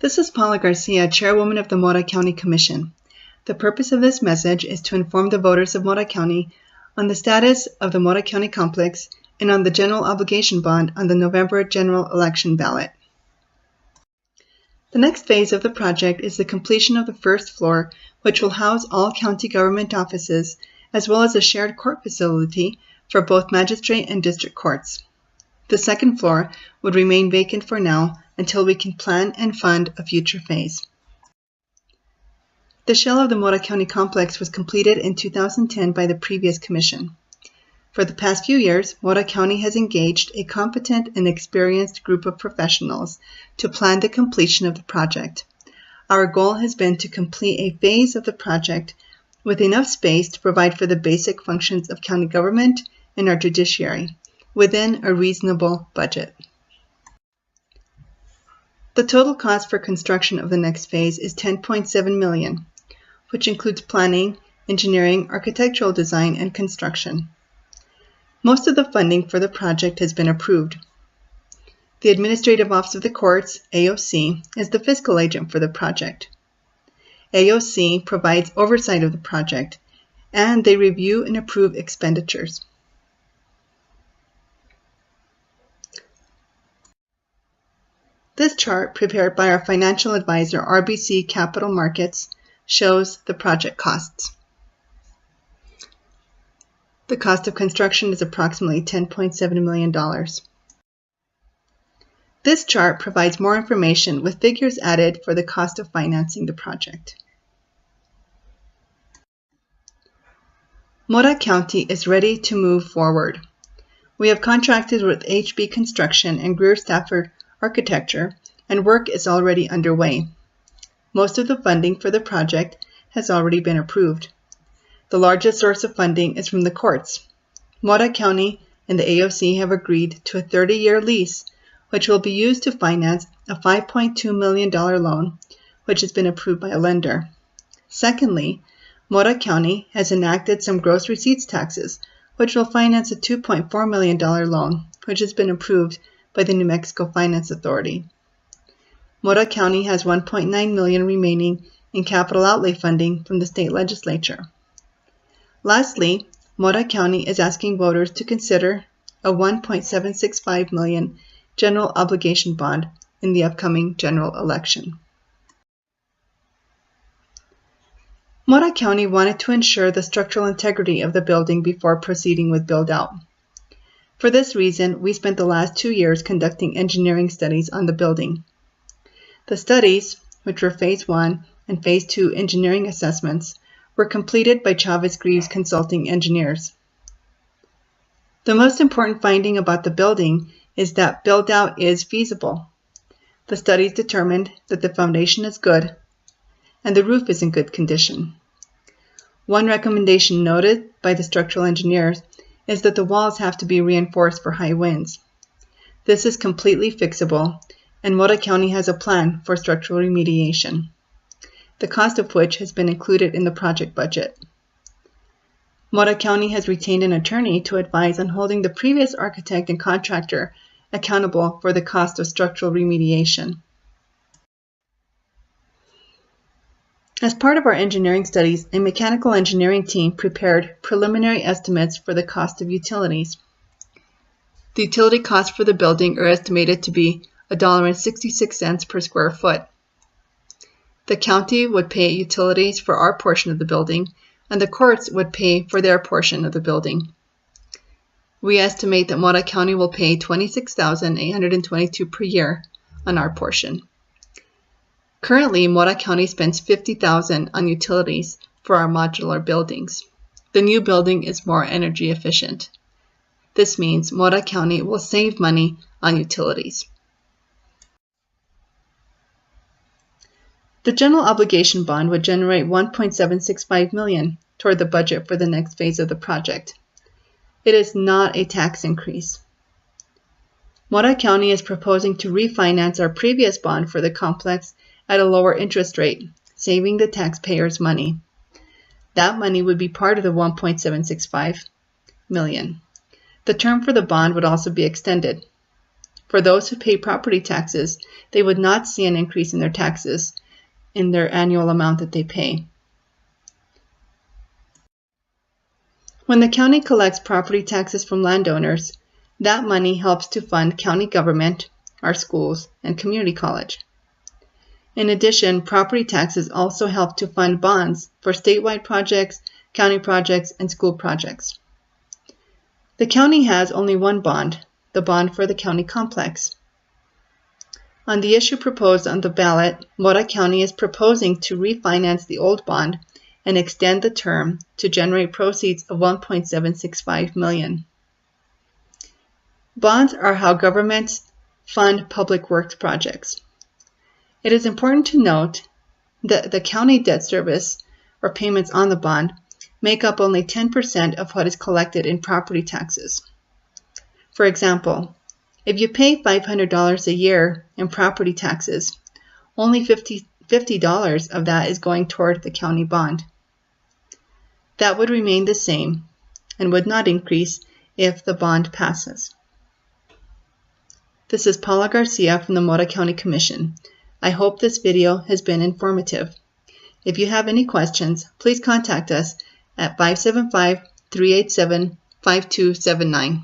This is Paula Garcia, Chairwoman of the Mora County Commission. The purpose of this message is to inform the voters of Mora County on the status of the Mora County Complex and on the general obligation bond on the November general election ballot. The next phase of the project is the completion of the first floor, which will house all county government offices, as well as a shared court facility for both magistrate and district courts. The second floor would remain vacant for now until we can plan and fund a future phase. The shell of the Mora County Complex was completed in 2010 by the previous commission. For the past few years, Mora County has engaged a competent and experienced group of professionals to plan the completion of the project. Our goal has been to complete a phase of the project with enough space to provide for the basic functions of county government and our judiciary, within a reasonable budget. The total cost for construction of the next phase is $10.7 million, which includes planning, engineering, architectural design, and construction. Most of the funding for the project has been approved. The Administrative Office of the Courts, AOC, is the fiscal agent for the project. AOC provides oversight of the project, and they review and approve expenditures. This chart, prepared by our financial advisor, RBC Capital Markets, shows the project costs. The cost of construction is approximately $10.7 million. This chart provides more information with figures added for the cost of financing the project. Mora County is ready to move forward. We have contracted with HB Construction and Greer Stafford Architecture, and work is already underway. Most of the funding for the project has already been approved. The largest source of funding is from the courts. Mora County and the AOC have agreed to a 30-year lease, which will be used to finance a $5.2 million loan, which has been approved by a lender. Secondly, Mora County has enacted some gross receipts taxes, which will finance a $2.4 million loan, which has been approved by the New Mexico Finance Authority. Mora County has $1.9 million remaining in capital outlay funding from the state legislature. Lastly, Mora County is asking voters to consider a $1.765 million general obligation bond in the upcoming general election. Mora County wanted to ensure the structural integrity of the building before proceeding with build-out. For this reason, we spent the last 2 years conducting engineering studies on the building. The studies, which were Phase 1 and Phase 2 engineering assessments, were completed by Chavez-Greaves Consulting Engineers. The most important finding about the building is that build-out is feasible. The studies determined that the foundation is good and the roof is in good condition. One recommendation noted by the structural engineers is that the walls have to be reinforced for high winds. This is completely fixable, and Mora County has a plan for structural remediation, the cost of which has been included in the project budget. Mora County has retained an attorney to advise on holding the previous architect and contractor accountable for the cost of structural remediation. As part of our engineering studies, a mechanical engineering team prepared preliminary estimates for the cost of utilities. The utility costs for the building are estimated to be $1.66 per square foot. The county would pay utilities for our portion of the building, and the courts would pay for their portion of the building. We estimate that Mora County will pay $26,822 per year on our portion. Currently, Mora County spends $50,000 on utilities for our modular buildings. The new building is more energy efficient. This means Mora County will save money on utilities. The general obligation bond would generate $1.765 million toward the budget for the next phase of the project. It is not a tax increase. Mora County is proposing to refinance our previous bond for the complex at a lower interest rate, saving the taxpayers money. That money would be part of the $1.765 million. The term for the bond would also be extended. For those who pay property taxes, they would not see an increase in their taxes in their annual amount that they pay. When the county collects property taxes from landowners, that money helps to fund county government, our schools, and community college. In addition, property taxes also help to fund bonds for statewide projects, county projects, and school projects. The county has only one bond, the bond for the county complex. On the issue proposed on the ballot, Mora County is proposing to refinance the old bond and extend the term to generate proceeds of $1.765 million. Bonds are how governments fund public works projects. It is important to note that the county debt service, or payments on the bond, make up only 10% of what is collected in property taxes. For example, if you pay $500 a year in property taxes, only $50 of that is going toward the county bond. That would remain the same and would not increase if the bond passes. This is Paula Garcia from the Mora County Commission. I hope this video has been informative. If you have any questions, please contact us at 575-387-5279.